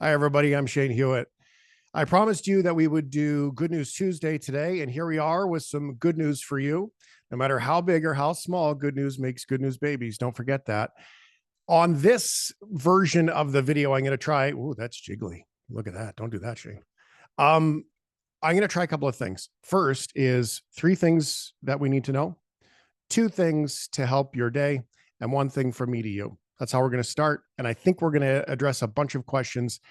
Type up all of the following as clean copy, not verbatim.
Hi, everybody. I'm Shane Hewitt. I promised you that we would do Good News Tuesday today, and here we are with some good news for you. No matter how big or how small, good news makes good news babies. Don't forget that. On this version of the video, I'm going to try. Ooh, that's jiggly. Look at that. Don't do that, Shane. I'm going to try a couple of things. First is 3 things that we need to know, 2 things to help your day, and 1 thing from me to you. That's how we're going to start. And I think we're going to address a bunch of questions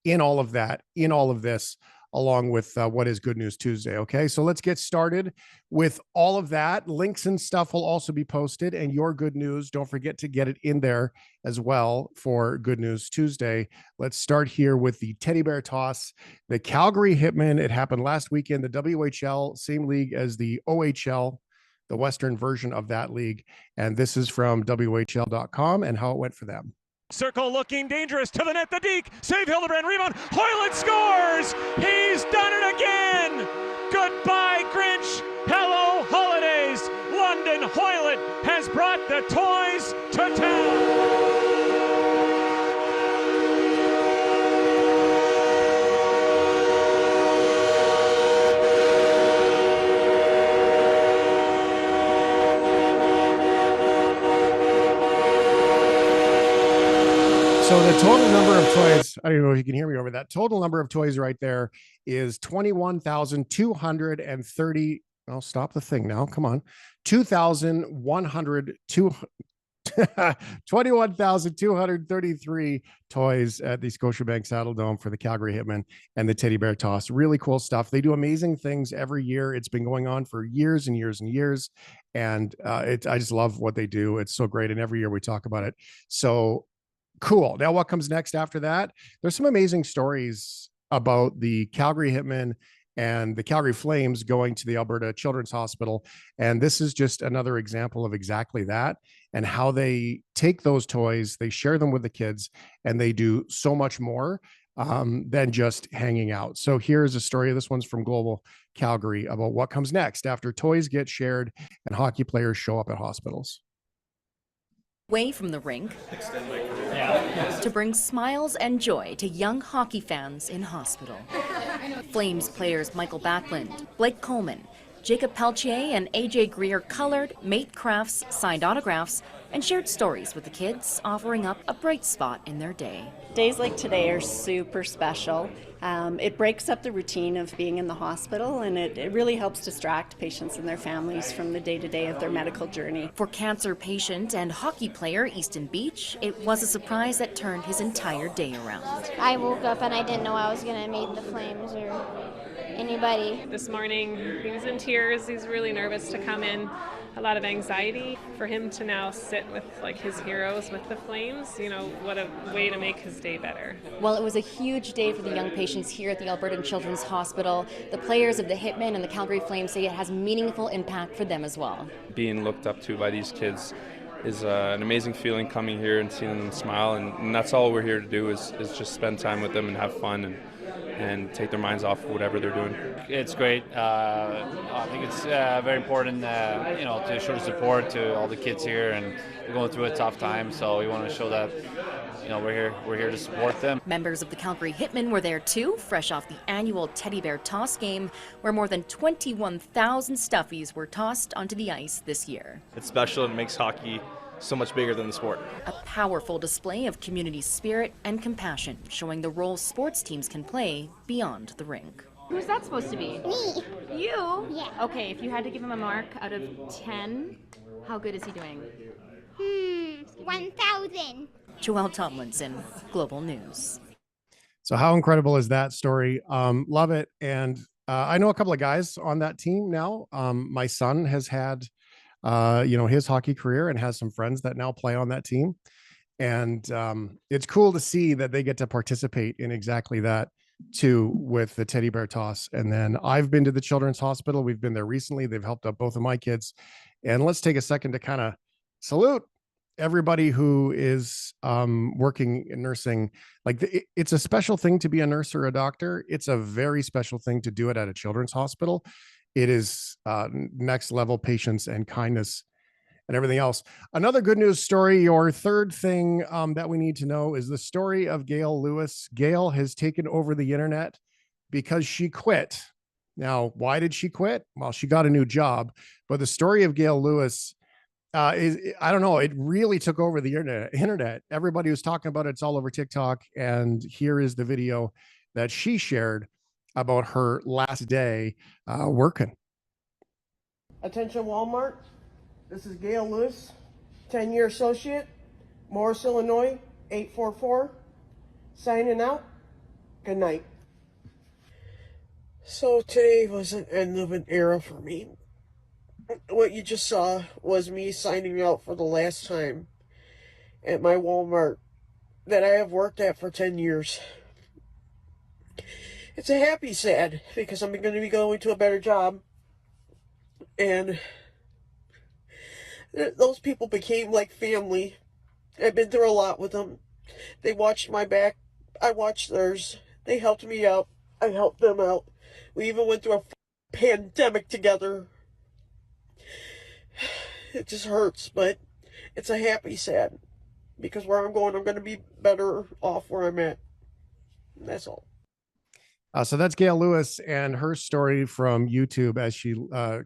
in all of that, in all of this, along with what is Good News Tuesday. Okay, so let's get started with all of that. Links and stuff will also be posted, and your good news, don't forget to get it in there as well for Good News Tuesday. Let's start here with the teddy bear toss. The Calgary Hitmen, it happened last weekend. The WHL, same league as the OHL, the Western version of that league. And this is from WHL.com and how it went for them. Circle looking dangerous to the net, the deke, save Hildebrand, rebound, Hoylett scores! He's done it again! Goodbye Grinch, hello holidays! London Hoylett has brought the toys to town! So the total number of toys, I don't know if you can hear me over that. Total number of toys right there is 21,230. I'll stop the thing now. Come on. 21,233 toys at the Scotiabank Saddle Dome for the Calgary Hitmen and the teddy bear toss. Really cool stuff. They do amazing things every year. It's been going on for years and years and years. And I just love what they do. It's so great. And every year we talk about it. So cool. Now, what comes next after that? There's some amazing stories about the Calgary Hitmen and the Calgary Flames going to the Alberta Children's Hospital. And this is just another example of exactly that and how they take those toys, they share them with the kids, and they do so much more than just hanging out. So here's a story. This one's from Global Calgary about what comes next after toys get shared and hockey players show up at hospitals. Away from the rink to bring smiles and joy to young hockey fans in hospital. Flames players Michael Backlund, Blake Coleman, Jacob Peltier, and AJ Greer colored, made crafts, signed autographs, and shared stories with the kids, offering up a bright spot in their day. Days like today are super special. It breaks up the routine of being in the hospital, and it really helps distract patients and their families from the day-to-day of their medical journey. For cancer patient and hockey player Easton Beach, it was a surprise that turned his entire day around. I woke up and I didn't know I was going to meet the Flames or anybody. This morning he was in tears. He's really nervous to come in. A lot of anxiety for him to now sit with like his heroes with the Flames. You know, what a way to make his day better. Well, it was a huge day for the young patients here at the Alberta Children's Hospital. The players of the Hitmen and the Calgary Flames say it has meaningful impact for them as well. Being looked up to by these kids is an amazing feeling, coming here and seeing them smile, and that's all we're here to do is just spend time with them and have fun and take their minds off whatever they're doing. It's great. I think it's very important, to show the support to all the kids here, and they're going through a tough time. So we want to show that, we're here to support them. Members of the Calgary Hitmen were there too, fresh off the annual teddy bear toss game, where more than 21,000 stuffies were tossed onto the ice this year. It's special and makes hockey so much bigger than the sport. A powerful display of community spirit and compassion, showing the role sports teams can play beyond the rink. Who's that supposed to be? Me. You? Yeah. Okay, if you had to give him a mark out of 10, how good is he doing? 1,000. Joelle Tomlinson, Global News. So how incredible is that story? Love it. And I know a couple of guys on that team now. My son has had his hockey career and has some friends that now play on that team. And it's cool to see that they get to participate in exactly that too, with the teddy bear toss. And then I've been to the Children's Hospital. We've been there recently. They've helped out both of my kids. And let's take a second to kind of salute everybody who is working in nursing. Like it's a special thing to be a nurse or a doctor. It's a very special thing to do it at a children's hospital. It is next level patience and kindness and everything else. Another good news story, your third thing that we need to know is the story of Gail Lewis. Gail has taken over the internet because she quit. Now, why did she quit? Well, she got a new job, but the story of Gail Lewis is, I don't know, it really took over the internet. Everybody was talking about it. It's all over TikTok. And here is the video that she shared about her last day working. Attention Walmart, this is Gail Lewis, 10-year associate, Morris, Illinois, 844, signing out. Good night. So today was an end of an era for me. What you just saw was me signing out for the last time at my Walmart that I have worked at for 10 years. It's a happy sad because I'm going to be going to a better job. And those people became like family. I've been through a lot with them. They watched my back. I watched theirs. They helped me out. I helped them out. We even went through a pandemic together. It just hurts, but it's a happy sad. Because where I'm going to be better off where I'm at. That's all. So that's Gail Lewis and her story from YouTube as she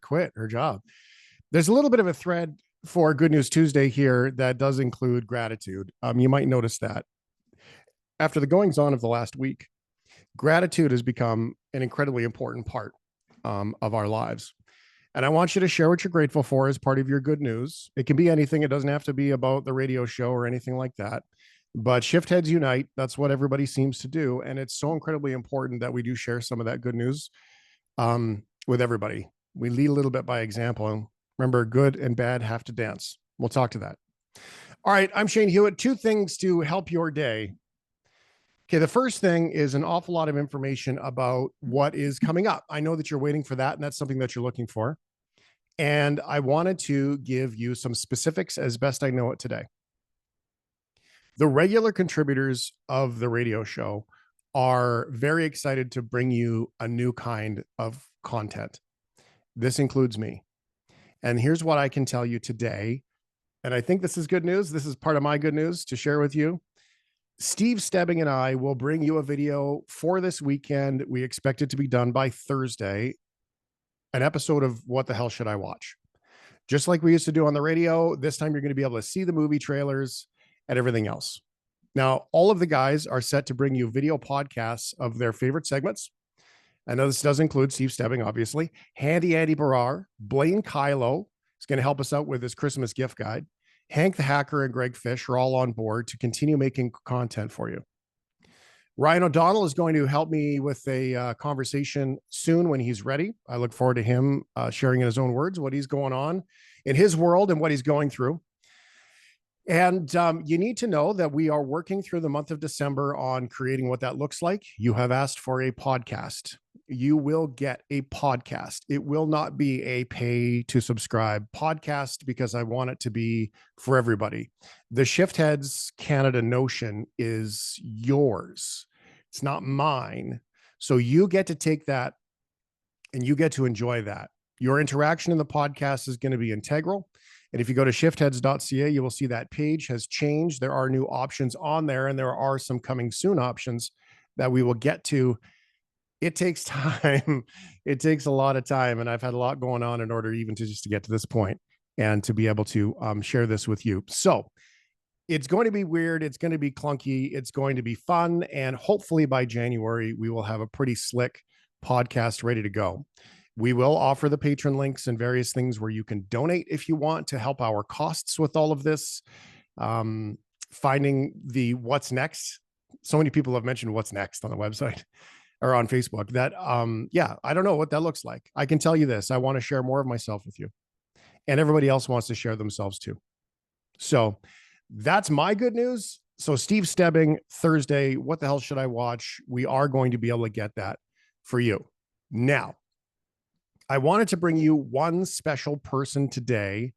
quit her job. There's a little bit of a thread for Good News Tuesday here that does include gratitude. You might notice that after the goings on of the last week, gratitude has become an incredibly important part of our lives. And I want you to share what you're grateful for as part of your good news. It can be anything. It doesn't have to be about the radio show or anything like that. But Shiftheads unite. That's what everybody seems to do. And it's so incredibly important that we do share some of that good news with everybody. We lead a little bit by example. Remember, good and bad have to dance. We'll talk to that. All right, I'm Shane Hewitt. 2 things to help your day. Okay, the first thing is an awful lot of information about what is coming up. I know that you're waiting for that, and that's something that you're looking for. And I wanted to give you some specifics as best I know it today. The regular contributors of the radio show are very excited to bring you a new kind of content. This includes me. And here's what I can tell you today. And I think this is good news. This is part of my good news to share with you. Steve Stebbing and I will bring you a video for this weekend. We expect it to be done by Thursday, an episode of What the Hell Should I Watch? Just like we used to do on the radio, this time you're going to be able to see the movie trailers and everything else. Now, all of the guys are set to bring you video podcasts of their favorite segments. I know this does include Steve Stebbing, obviously. Handy Andy Barrar, Blaine Kyllo is going to help us out with his Christmas gift guide. Hank the Hacker and Greg Fish are all on board to continue making content for you. Ryan O'Donnell is going to help me with a conversation soon when he's ready. I look forward to him sharing in his own words what he's going on in his world and what he's going through. And you need to know that we are working through the month of December on creating what that looks like. You have asked for a podcast. You will get a podcast. It will not be a pay to subscribe podcast because I want it to be for everybody. The Shiftheads Canada notion is yours. It's not mine. So you get to take that and you get to enjoy that. Your interaction in the podcast is going to be integral. And if you go to shiftheads.ca, you will see that page has changed. There are new options on there, and there are some coming soon options that we will get to. It takes time. It takes a lot of time. And I've had a lot going on in order even to just to get to this point and to be able to share this with you. So it's going to be weird. It's going to be clunky. It's going to be fun. And hopefully by January, we will have a pretty slick podcast ready to go. We will offer the patron links and various things where you can donate if you want to help our costs with all of this. Finding the what's next. So many people have mentioned what's next on the website or on Facebook that, yeah, I don't know what that looks like. I can tell you this. I want to share more of myself with you, and everybody else wants to share themselves too. So that's my good news. So Steve Stebbing, Thursday, what the hell should I watch? We are going to be able to get that for you. Now, I wanted to bring you one special person today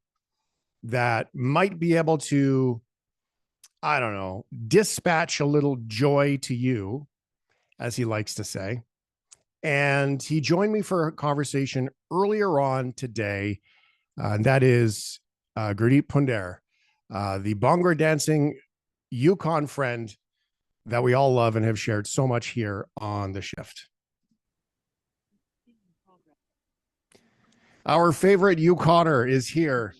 that might be able to, I don't know, dispatch a little joy to you, as he likes to say. And he joined me for a conversation earlier on today. And that is Gurdeep Pandher, the bongo dancing Yukon friend that we all love and have shared so much here on The Shift. Our favorite Yukoner is here.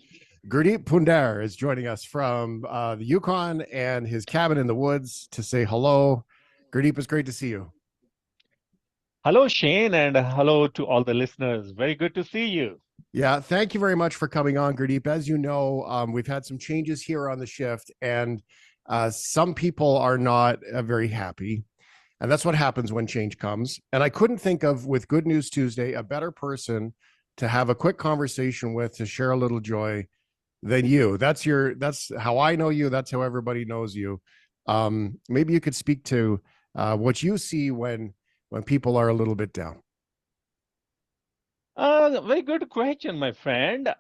Gurdeep Pandher is joining us from the Yukon and his cabin in the woods to say hello. Gurdeep, it's great to see you. Hello, Shane, and hello to all the listeners. Very good to see you. Yeah, thank you very much for coming on, Gurdeep. As you know, we've had some changes here on The Shift, and some people are not very happy. And that's what happens when change comes. And I couldn't think of, with Good News Tuesday, a better person to have a quick conversation with, to share a little joy than you. That's how I know you. That's how everybody knows you. Maybe you could speak to what you see when people are a little bit down. Very good question, my friend.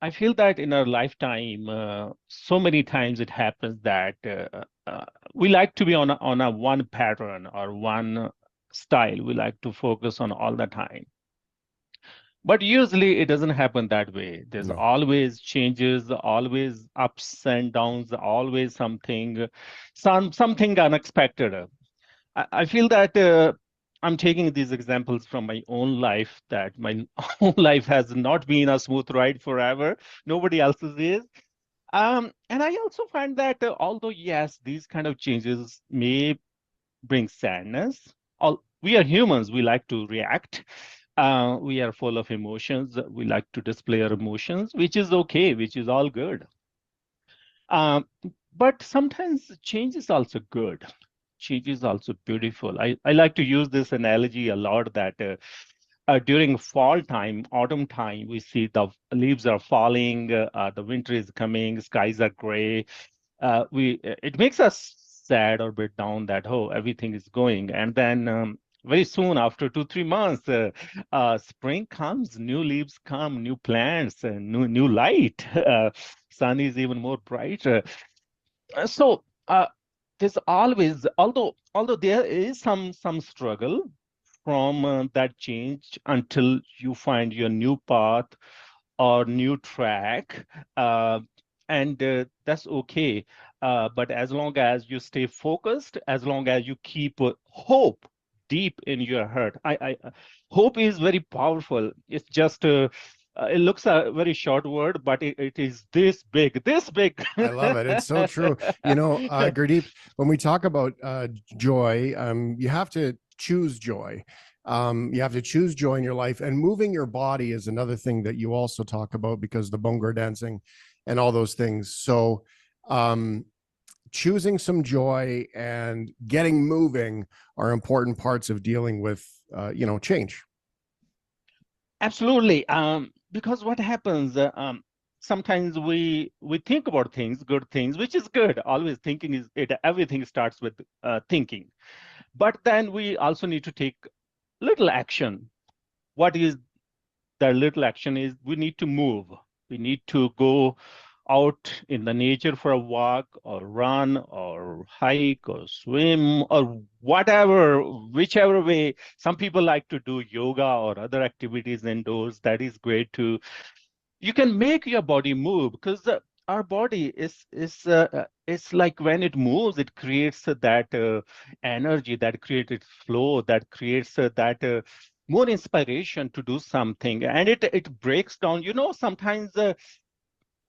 I feel that in our lifetime, so many times it happens that we like to be on a one pattern or one style. We like to focus on all the time. But usually it doesn't happen that way. There's always changes, always ups and downs, always something unexpected. I feel that I'm taking these examples from my own life, that my own life has not been a smooth ride forever. Nobody else's is. And I also find that although, yes, these kind of changes may bring sadness, we are humans, we like to react. We are full of emotions. We like to display our emotions, which is okay, which is all good. But sometimes change is also good. Change is also beautiful. I like to use this analogy a lot, that during fall time, autumn time, we see the leaves are falling, the winter is coming, skies are gray. It makes us sad or bit down that, oh, everything is going. And then very soon, after 2-3 months, spring comes, new leaves come, new plants, new light. Sun is even more brighter. So there's always, although there is some struggle from that change until you find your new path or new track, and that's okay. But as long as you stay focused, as long as you keep hope deep in your heart, hope is very powerful. It's just it looks a very short word, but it is this big. I love it. It's so true. You know, Gurdeep, when we talk about joy, you have to choose joy. You have to choose joy in your life, and moving your body is another thing that you also talk about, because the bongo dancing and all those things. So choosing some joy and getting moving are important parts of dealing with, change. Absolutely. Because what happens, sometimes we think about things, good things, which is good. Always thinking is it. Everything starts with thinking. But then we also need to take little action. What is that little action? Is we need to move. We need to go out in the nature for a walk, or run, or hike, or swim, or whatever, whichever way. Some people like to do yoga or other activities indoors. That is great too. You can make your body move, because our body is it's like when it moves, it creates that energy, that creates flow, that creates that more inspiration to do something, and it breaks down. Sometimes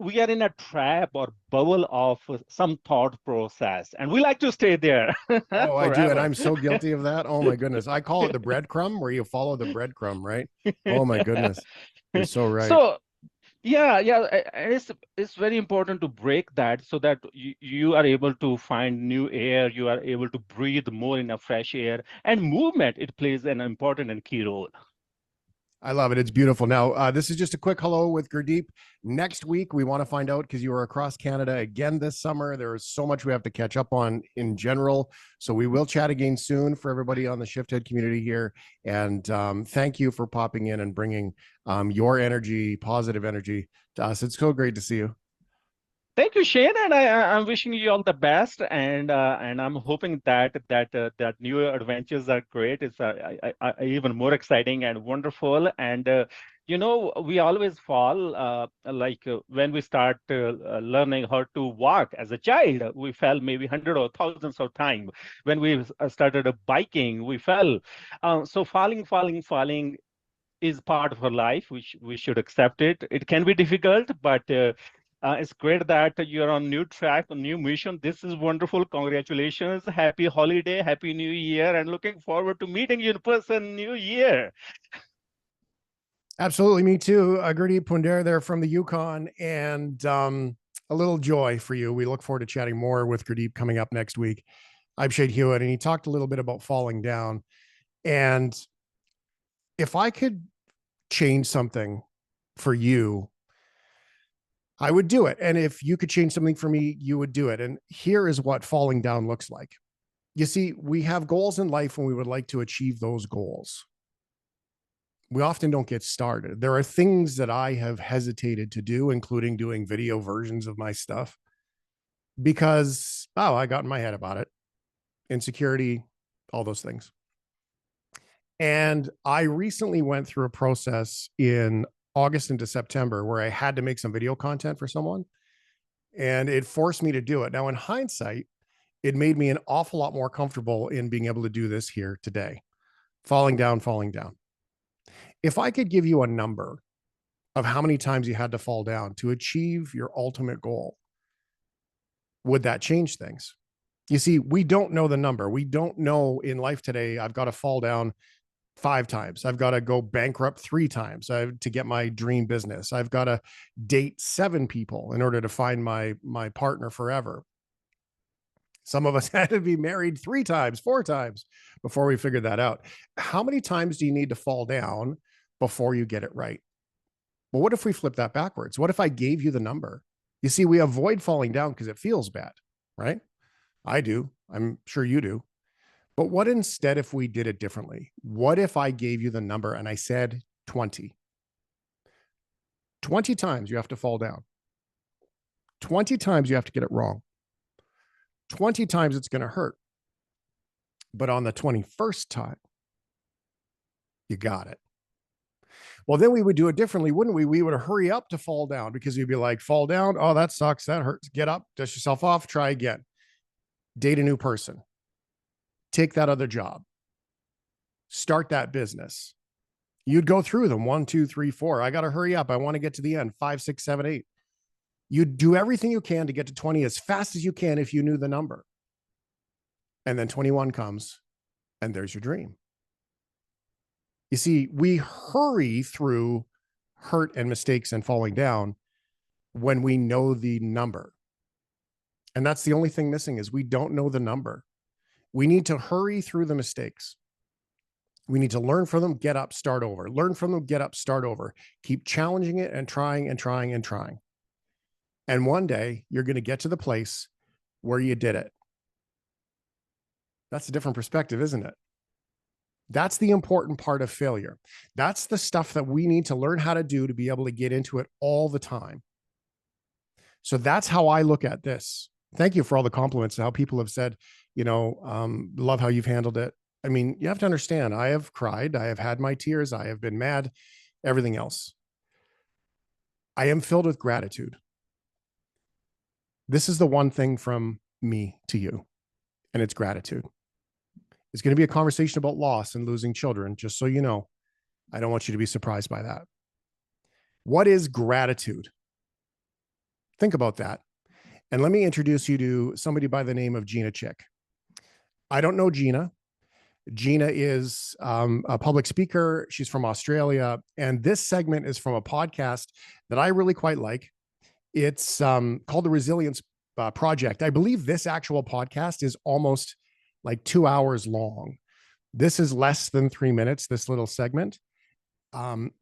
we are in a trap or bubble of some thought process, and we like to stay there. Oh, I do, and I'm so guilty of that. Oh my goodness, I call it the breadcrumb, where you follow the breadcrumb, right? Oh my goodness, you're so right. So yeah, it's very important to break that, so that you are able to find new air, you are able to breathe more in a fresh air, and movement, it plays an important and key role. I love it. It's beautiful. Now, this is just a quick hello with Gurdeep. Next week, we want to find out, because you are across Canada again this summer. There is so much we have to catch up on in general. So we will chat again soon for everybody on the Shifthead community here. And thank you for popping in and bringing your energy, positive energy to us. It's so great to see you. Thank you, Shane, and I'm wishing you all the best, and I'm hoping that new adventures are great. It's even more exciting and wonderful, and You know, we always fall, when we start learning how to walk as a child, we fell maybe hundred or thousands of times. When we started biking, we fell. So falling is part of our life. We should accept it. It can be difficult, but it's great that you're on new track, a new mission. This is wonderful. Congratulations. Happy holiday, happy new year, and looking forward to meeting you in person new year. Absolutely, me too. Gurdeep Pandher there from the Yukon, and a little joy for you. We look forward to chatting more with Gurdeep coming up next week. I'm Shade Hewitt, and he talked a little bit about falling down. And if I could change something for you, I would do it. And if you could change something for me, you would do it. And here is what falling down looks like. You see, we have goals in life and we would like to achieve those goals. We often don't get started. There are things that I have hesitated to do, including doing video versions of my stuff, because, I got in my head about it. Insecurity, all those things. And I recently went through a process in August into September where I had to make some video content for someone, and it forced me to do it. Now, in hindsight, it made me an awful lot more comfortable in being able to do this here today. Falling down. If I could give you a number of how many times you had to fall down to achieve your ultimate goal, would that change things? You see, we don't know the number. We don't know in life today, I've got to fall down 5 times. I've got to go bankrupt 3 times to get my dream business. I've got to date 7 people in order to find my partner forever. Some of us had to be married 3 times, 4 times before we figured that out. How many times do you need to fall down before you get it right? Well, what if we flip that backwards? What if I gave you the number? You see, we avoid falling down because it feels bad, right? I do. I'm sure you do. But what instead if we did it differently? What if I gave you the number and I said 20? 20 times you have to fall down. 20 times you have to get it wrong. 20 times it's going to hurt. But on the 21st time, you got it. Well, then we would do it differently, wouldn't we? We would hurry up to fall down because you'd be like, fall down. Oh, that sucks. That hurts. Get up, dust yourself off, try again. Date a new person. Take that other job. Start that business. You'd go through them 1, 2, 3, 4. I got to hurry up. I want to get to the end. 5, 6, 7, 8. You do everything you can to get to 20 as fast as you can if you knew the number. And then 21 comes and there's your dream. You see, we hurry through hurt and mistakes and falling down when we know the number. And that's the only thing missing is we don't know the number. We need to hurry through the mistakes. We need to learn from them, get up, start over. Learn from them, get up, start over. Keep challenging it and trying and trying and trying. And one day you're going to get to the place where you did it. That's a different perspective, isn't it? That's the important part of failure. That's the stuff that we need to learn how to do to be able to get into it all the time. So that's how I look at this. Thank you for all the compliments and how people have said, love how you've handled it. I mean, you have to understand, I have cried. I have had my tears. I have been mad, everything else. I am filled with gratitude. This is the one thing from me to you, and it's gratitude. It's going to be a conversation about loss and losing children, just so you know. I don't want you to be surprised by that. What is gratitude? Think about that. And let me introduce you to somebody by the name of Gina Chick. I don't know Gina. Gina is a public speaker. She's from Australia. And this segment is from a podcast that I really quite like. It's called The Resilience Project. I believe this actual podcast is almost like 2 hours long. This is less than 3 minutes, this little segment.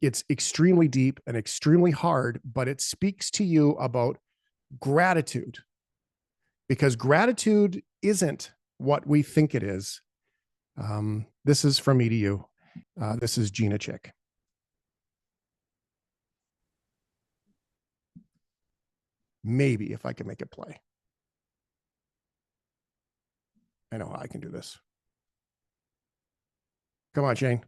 It's extremely deep and extremely hard, but it speaks to you about gratitude, because gratitude isn't what we think it is. This is from me to you. This is Gina Chick. Maybe if I can make it play. I know I can do this. Come on, Shane.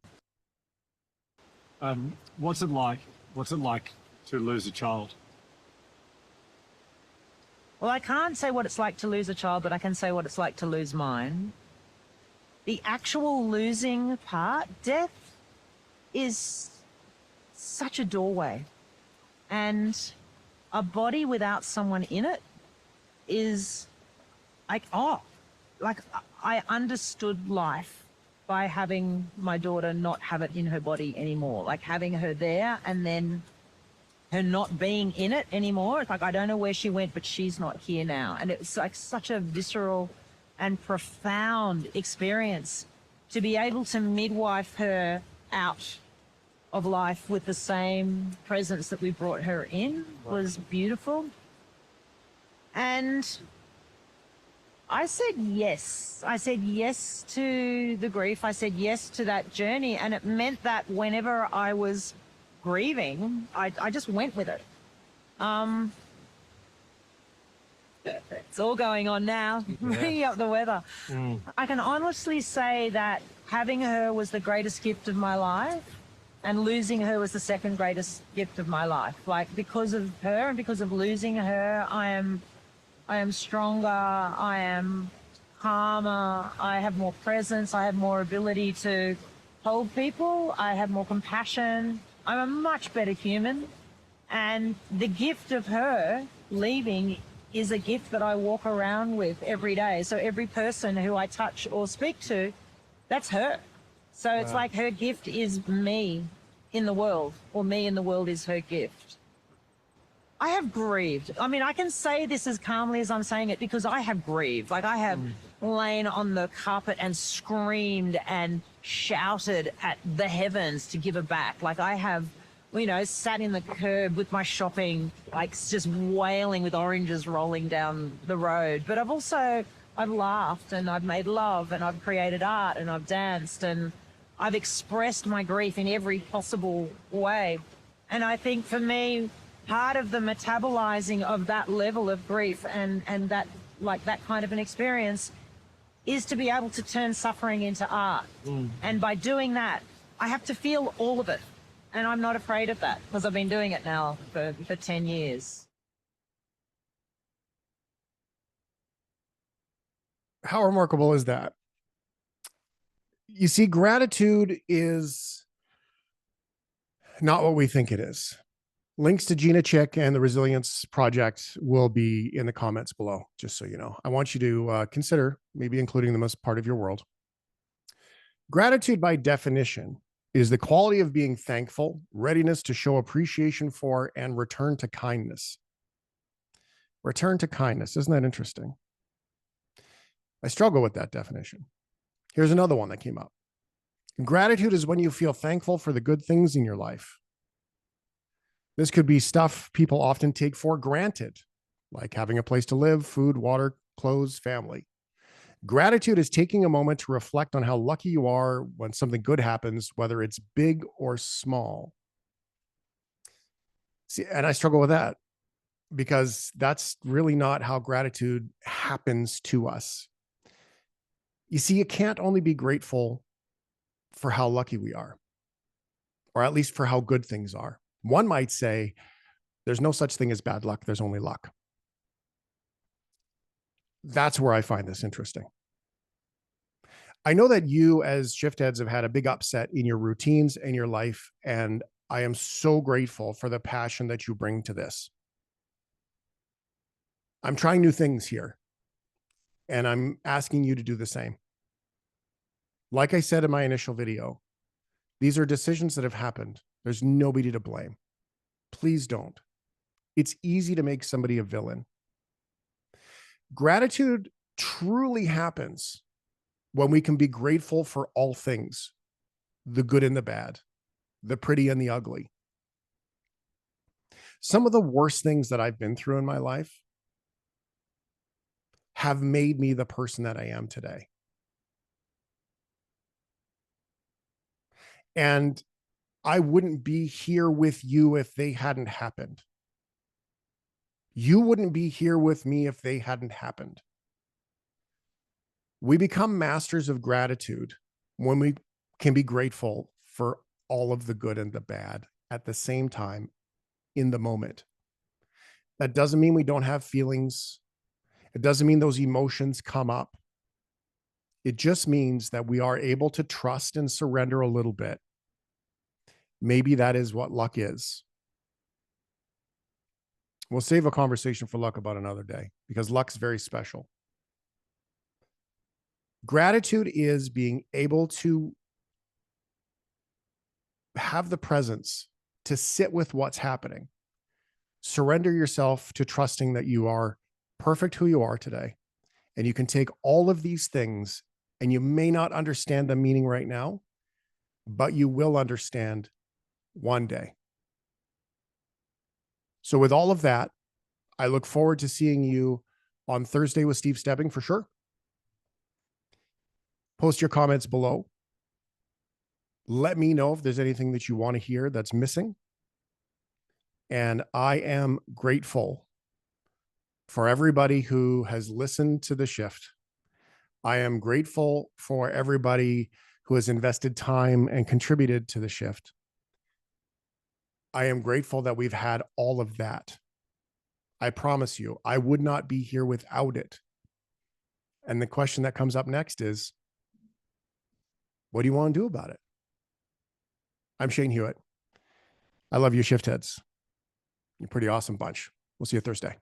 What's it like? What's it like to lose a child? Well, I can't say what it's like to lose a child, but I can say what it's like to lose mine. The actual losing part, death, is such a doorway. And a body without someone in it is like, I understood life by having my daughter not have it in her body anymore, like having her there and then her not being in it anymore. It's like, I don't know where she went, but she's not here now. And it's like such a visceral and profound experience to be able to midwife her out of life with the same presence that we brought her in was beautiful. And I said yes. I said yes to the grief. I said yes to that journey. And it meant that whenever I was grieving, I just went with it. It's all going on now, bringing up the weather. I can honestly say that having her was the greatest gift of my life, and losing her was the second greatest gift of my life. Like, because of her and because of losing her, I am stronger, I am calmer, I have more presence, I have more ability to hold people, I have more compassion. I'm a much better human. And the gift of her leaving is a gift that I walk around with every day. So every person who I touch or speak to, that's her. So it's like her gift is me in the world, or me in the world is her gift. I have grieved. I mean, I can say this as calmly as I'm saying it because I have grieved. Like, I have lain on the carpet and screamed and shouted at the heavens to give her back. Like, I have, you know, sat in the curb with my shopping, like just wailing with oranges rolling down the road. But I've laughed and I've made love and I've created art and I've danced and I've expressed my grief in every possible way. And I think for me, part of the metabolizing of that level of grief and that, like, that kind of an experience is to be able to turn suffering into art. And by doing that, I have to feel all of it. And I'm not afraid of that because I've been doing it now for 10 years. How remarkable is that? You see, gratitude is not what we think it is. Links to Gina Chick and the Resilience Project will be in the comments below, just so you know. I want you to consider maybe including them as part of your world. Gratitude, by definition, is the quality of being thankful, readiness to show appreciation for, and return to kindness. Return to kindness. Isn't that interesting? I struggle with that definition. Here's another one that came up. Gratitude is when you feel thankful for the good things in your life. This could be stuff people often take for granted, like having a place to live, food, water, clothes, family. Gratitude is taking a moment to reflect on how lucky you are when something good happens, whether it's big or small. See, and I struggle with that because that's really not how gratitude happens to us. You see, you can't only be grateful for how lucky we are, or at least for how good things are. One might say, there's no such thing as bad luck, there's only luck. That's where I find this interesting. I know that you as Shiftheads have had a big upset in your routines and your life, and I am so grateful for the passion that you bring to this. I'm trying new things here, and I'm asking you to do the same. Like I said in my initial video, these are decisions that have happened. There's nobody to blame. Please don't. It's easy to make somebody a villain. Gratitude truly happens when we can be grateful for all things, the good and the bad, the pretty and the ugly. Some of the worst things that I've been through in my life have made me the person that I am today. And I wouldn't be here with you if they hadn't happened. You wouldn't be here with me if they hadn't happened. We become masters of gratitude when we can be grateful for all of the good and the bad at the same time in the moment. That doesn't mean we don't have feelings. It doesn't mean those emotions come up. It just means that we are able to trust and surrender a little bit. Maybe that is what luck is. We'll save a conversation for luck about another day because luck's very special. Gratitude is being able to have the presence to sit with what's happening. Surrender yourself to trusting that you are perfect who you are today. And you can take all of these things, and you may not understand the meaning right now, but you will understand one day. So with all of that, I look forward to seeing you on Thursday with Steve Stebbing for sure. Post your comments below. Let me know if there's anything that you want to hear that's missing. And I am grateful for everybody who has listened to the shift. I am grateful for everybody who has invested time and contributed to the shift. I am grateful that we've had all of that. I promise you, I would not be here without it. And the question that comes up next is, what do you want to do about it? I'm Shane Hewitt. I love you, Shiftheads. You're a pretty awesome bunch. We'll see you Thursday.